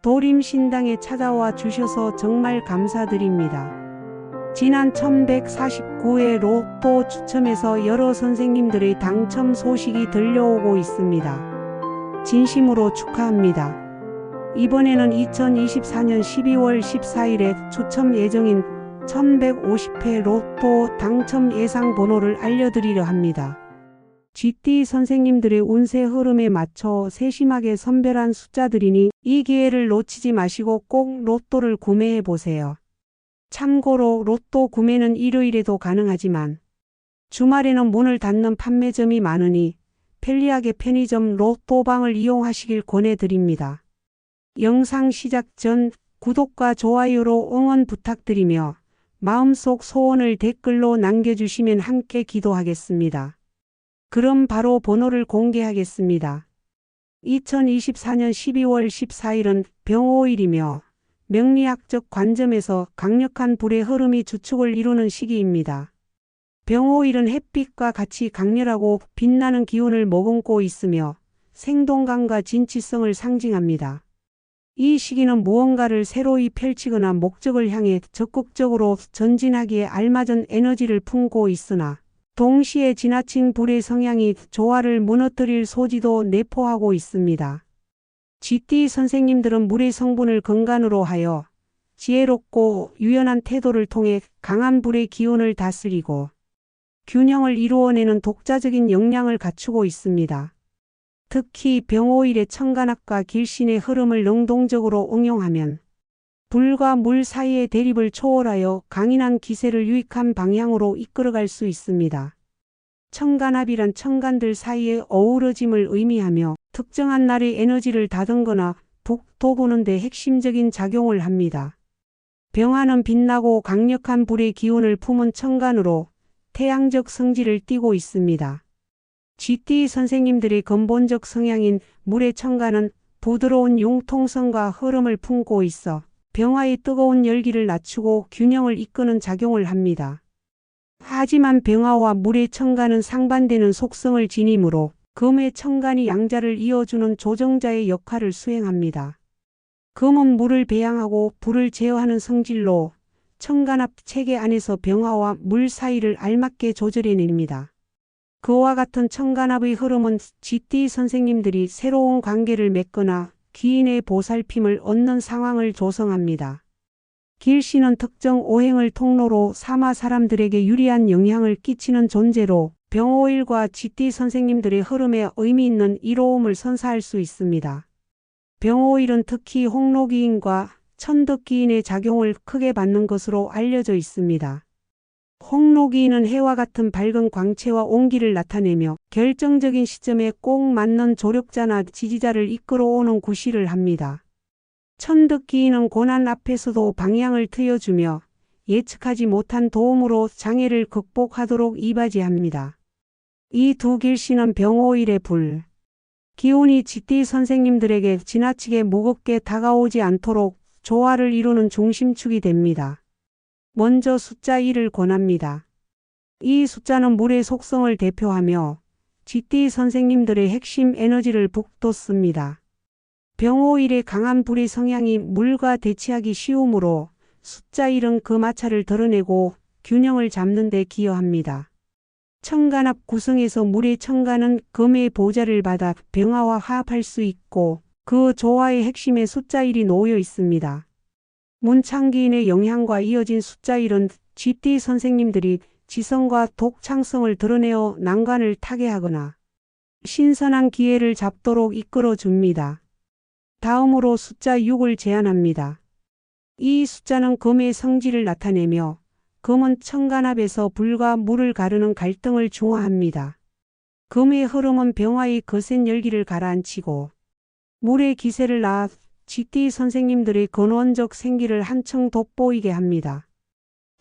도림신당에 찾아와 주셔서 정말 감사드립니다. 지난 1149회 로또 추첨에서 여러 선생님들의 당첨 소식이 들려오고 있습니다. 진심으로 축하합니다. 이번에는 2024년 12월 14일에 추첨 예정인 1150회 로또 당첨 예상 번호를 알려드리려 합니다. GT 선생님들의 운세 흐름에 맞춰 세심하게 선별한 숫자들이니 이 기회를 놓치지 마시고 꼭 로또를 구매해 보세요. 참고로 로또 구매는 일요일에도 가능하지만 주말에는 문을 닫는 판매점이 많으니 편리하게 편의점 로또방을 이용하시길 권해드립니다. 영상 시작 전 구독과 좋아요로 응원 부탁드리며 마음속 소원을 댓글로 남겨주시면 함께 기도하겠습니다. 그럼 바로 번호를 공개하겠습니다. 2024년 12월 14일은 병호일이며 명리학적 관점에서 강력한 불의 흐름이 주축을 이루는 시기입니다. 병호일은 햇빛과 같이 강렬하고 빛나는 기운을 머금고 있으며 생동감과 진취성을 상징합니다. 이 시기는 무언가를 새로이 펼치거나 목적을 향해 적극적으로 전진하기에 알맞은 에너지를 품고 있으나 동시에 지나친 불의 성향이 조화를 무너뜨릴 소지도 내포하고 있습니다. GT 선생님들은 물의 성분을 근간으로 하여 지혜롭고 유연한 태도를 통해 강한 불의 기운을 다스리고 균형을 이루어내는 독자적인 역량을 갖추고 있습니다. 특히 병호일의 천간압과 길신의 흐름을 능동적으로 응용하면 불과 물 사이의 대립을 초월하여 강인한 기세를 유익한 방향으로 이끌어갈 수 있습니다. 천간압이란 천간들 사이의 어우러짐을 의미하며 특정한 날의 에너지를 다듬거나 북돋우는 데 핵심적인 작용을 합니다. 병화는 빛나고 강력한 불의 기운을 품은 천간으로 태양적 성질을 띠고 있습니다. GT 선생님들의 근본적 성향인 물의 천간은 부드러운 융통성과 흐름을 품고 있어 병화의 뜨거운 열기를 낮추고 균형을 이끄는 작용을 합니다. 하지만 병화와 물의 천간은 상반되는 속성을 지니므로 금의 천간이 양자를 이어주는 조정자의 역할을 수행합니다. 금은 물을 배양하고 불을 제어하는 성질로 천간압 체계 안에서 병화와 물 사이를 알맞게 조절해냅니다. 그와 같은 천간압의 흐름은 GT 선생님들이 새로운 관계를 맺거나 귀인의 보살핌을 얻는 상황을 조성합니다. 길신은 특정 오행을 통로로 삼아 사람들에게 유리한 영향을 끼치는 존재로 병호일과 GT 선생님들의 흐름에 의미 있는 이로움을 선사할 수 있습니다. 병호일은 특히 홍록기인과 천덕기인의 작용을 크게 받는 것으로 알려져 있습니다. 홍록기인은 해와 같은 밝은 광채와 온기를 나타내며 결정적인 시점에 꼭 맞는 조력자나 지지자를 이끌어오는 구실을 합니다. 천덕기인은 고난 앞에서도 방향을 트여주며 예측하지 못한 도움으로 장애를 극복하도록 이바지합니다. 이 두 길신은 병호일의 불 기운이 GT 선생님들에게 지나치게 무겁게 다가오지 않도록 조화를 이루는 중심축이 됩니다. 먼저 숫자 1을 권합니다. 이 숫자는 물의 속성을 대표하며 GT 선생님들의 핵심 에너지를 북돋습니다. 병호일의 강한 불의 성향이 물과 대치하기 쉬우므로 숫자 1은 그 마찰을 드러내고 균형을 잡는 데 기여합니다. 천간압 구성에서 물의 천간은 금의 보좌를 받아 병화와 화합할 수 있고 그 조화의 핵심에 숫자 1이 놓여 있습니다. 문창기인의 영향과 이어진 숫자 1은 GT 선생님들이 지성과 독창성을 드러내어 난관을 타개하거나 신선한 기회를 잡도록 이끌어줍니다. 다음으로 숫자 6을 제안합니다. 이 숫자는 금의 성질을 나타내며 금은 천간압에서 불과 물을 가르는 갈등을 중화합니다. 금의 흐름은 병화의 거센 열기를 가라앉히고 물의 기세를 낳아 GT 선생님들의 근원적 생기를 한층 돋보이게 합니다.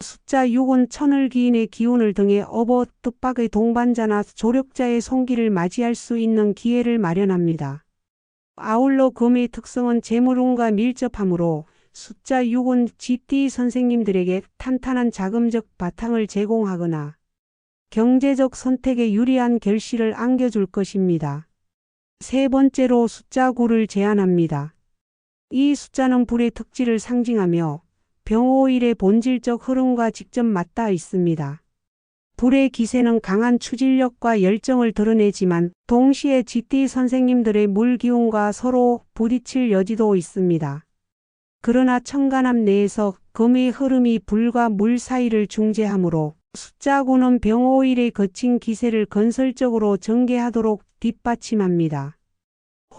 숫자 6은 천을기인의 기운을 등에 업어 뜻밖의 동반자나 조력자의 손길을 맞이할 수 있는 기회를 마련합니다. 아울러 금의 특성은 재물운과 밀접하므로 숫자 6은 GT 선생님들에게 탄탄한 자금적 바탕을 제공하거나 경제적 선택에 유리한 결실을 안겨줄 것입니다. 세 번째로 숫자 9를 제안합니다. 이 숫자는 불의 특질을 상징하며 병5일의 본질적 흐름과 직접 맞닿아 있습니다. 불의 기세는 강한 추진력과 열정을 드러내지만 동시에 쥐띠 선생님들의 물 기운과 서로 부딪힐 여지도 있습니다. 그러나 천간합 내에서 금의 흐름이 불과 물 사이를 중재하므로 숫자 9는 병5일의 거친 기세를 건설적으로 전개하도록 뒷받침합니다.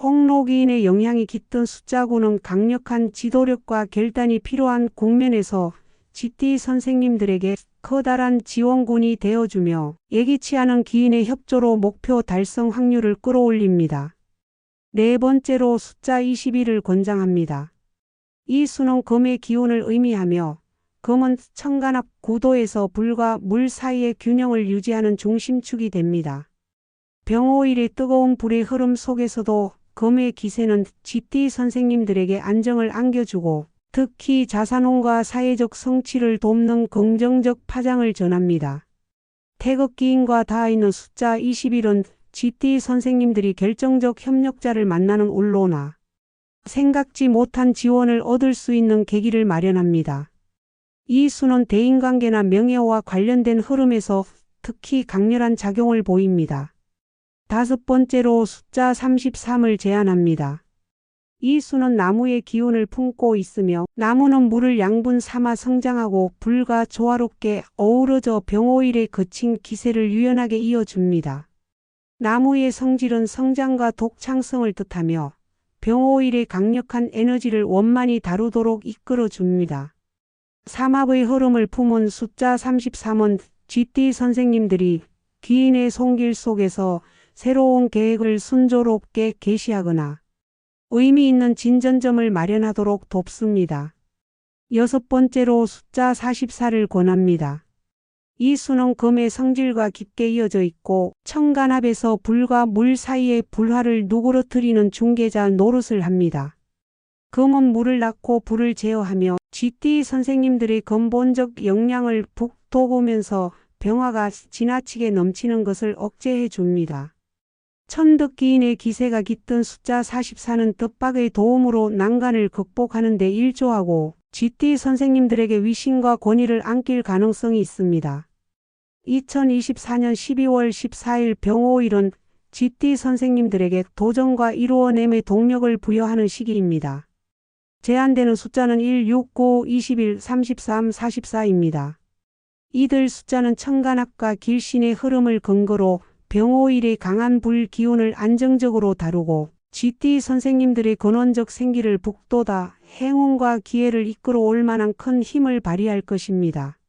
홍록이인의 영향이 깃든 숫자 9는 강력한 지도력과 결단이 필요한 국면에서 쥐띠 선생님들에게 커다란 지원군이 되어주며 예기치 않은 기인의 협조로 목표 달성 확률을 끌어올립니다. 네 번째로 숫자 21을 권장합니다. 이 수는 금의 기운을 의미하며 금은 천간합 구도에서 불과 물 사이의 균형을 유지하는 중심축이 됩니다. 병5일의 뜨거운 불의 흐름 속에서도 금의 기세는 쥐띠 선생님들에게 안정을 안겨주고 특히 자산운과 사회적 성취를 돕는 긍정적 파장을 전합니다. 태극기인과 닿아 있는 숫자 21은 쥐띠 선생님들이 결정적 협력자를 만나는 울로나 생각지 못한 지원을 얻을 수 있는 계기를 마련합니다. 이 수는 대인관계나 명예와 관련된 흐름에서 특히 강렬한 작용을 보입니다. 다섯 번째로 숫자 33을 제안합니다. 이 수는 나무의 기운을 품고 있으며 나무는 물을 양분 삼아 성장하고 불과 조화롭게 어우러져 병5일의 거친 기세를 유연하게 이어줍니다. 나무의 성질은 성장과 독창성을 뜻하며 병5일의 강력한 에너지를 원만히 다루도록 이끌어줍니다. 삼합의 흐름을 품은 숫자 33은 쥐띠 선생님들이 기인의 손길 속에서 새로운 계획을 순조롭게 개시하거나 의미 있는 진전점을 마련하도록 돕습니다. 여섯 번째로 숫자 44를 권합니다. 이 수는 금의 성질과 깊게 이어져 있고 천간합에서 불과 물 사이의 불화를 누그러뜨리는 중개자 노릇을 합니다. 금은 물을 낳고 불을 제어하며 쥐띠 선생님들의 근본적 역량을 북돋우면서 병화가 지나치게 넘치는 것을 억제해 줍니다. 천득기인의 기세가 깃든 숫자 44는 뜻박의 도움으로 난관을 극복하는 데 일조하고 쥐띠 선생님들에게 위신과 권위를 안길 가능성이 있습니다. 2024년 12월 14일 병5일은 쥐띠 선생님들에게 도전과 이루어냄의 동력을 부여하는 시기입니다. 제한되는 숫자는 1, 6, 9, 21, 33, 44입니다. 이들 숫자는 천간합과 길신의 흐름을 근거로 병5일의 강한 불 기운을 안정적으로 다루고 쥐띠 선생님들의 근원적 생기를 북돋아 행운과 기회를 이끌어올 만한 큰 힘을 발휘할 것입니다.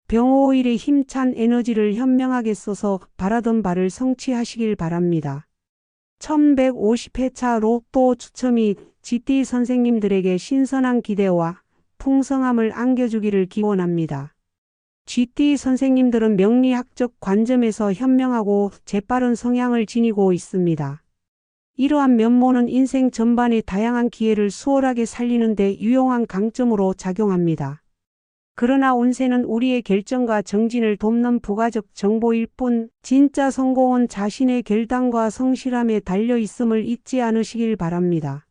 병5일의 힘찬 에너지를 현명하게 써서 바라던 바를 성취하시길 바랍니다. 1150회차 로또 추첨이 쥐띠 선생님들에게 신선한 기대와 풍성함을 안겨주기를 기원합니다. 쥐띠 선생님들은 명리학적 관점에서 현명하고 재빠른 성향을 지니고 있습니다. 이러한 면모는 인생 전반의 다양한 기회를 수월하게 살리는 데 유용한 강점으로 작용합니다. 그러나 운세는 우리의 결정과 정진을 돕는 부가적 정보일 뿐 진짜 성공은 자신의 결단과 성실함에 달려 있음을 잊지 않으시길 바랍니다.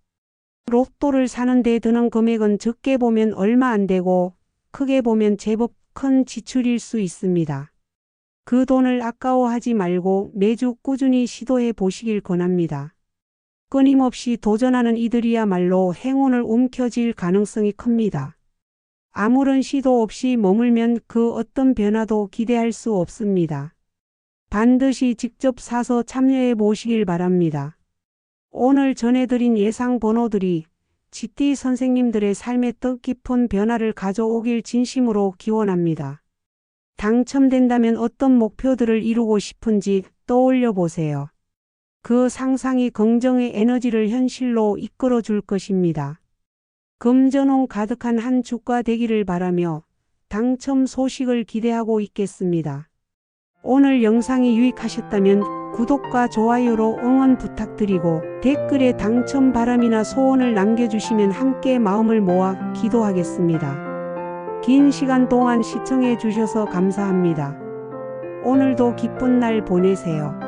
로또를 사는 데 드는 금액은 적게 보면 얼마 안 되고 크게 보면 제법 큰 지출일 수 있습니다. 그 돈을 아까워하지 말고 매주 꾸준히 시도해 보시길 권합니다. 끊임없이 도전하는 이들이야말로 행운을 움켜쥘 가능성이 큽니다. 아무런 시도 없이 머물면 그 어떤 변화도 기대할 수 없습니다. 반드시 직접 사서 참여해 보시길 바랍니다. 오늘 전해드린 예상 번호들이 쥐띠 선생님들의 삶에 뜻깊은 변화를 가져오길 진심으로 기원합니다. 당첨된다면 어떤 목표들을 이루고 싶은지 떠올려 보세요. 그 상상이 긍정의 에너지를 현실로 이끌어 줄 것입니다. 금전운 가득한 한 주가 되기를 바라며 당첨 소식을 기대하고 있겠습니다. 오늘 영상이 유익하셨다면 구독과 좋아요로 응원 부탁드리고 댓글에 당첨 바람이나 소원을 남겨주시면 함께 마음을 모아 기도하겠습니다. 긴 시간 동안 시청해 주셔서 감사합니다. 오늘도 기쁜 날 보내세요.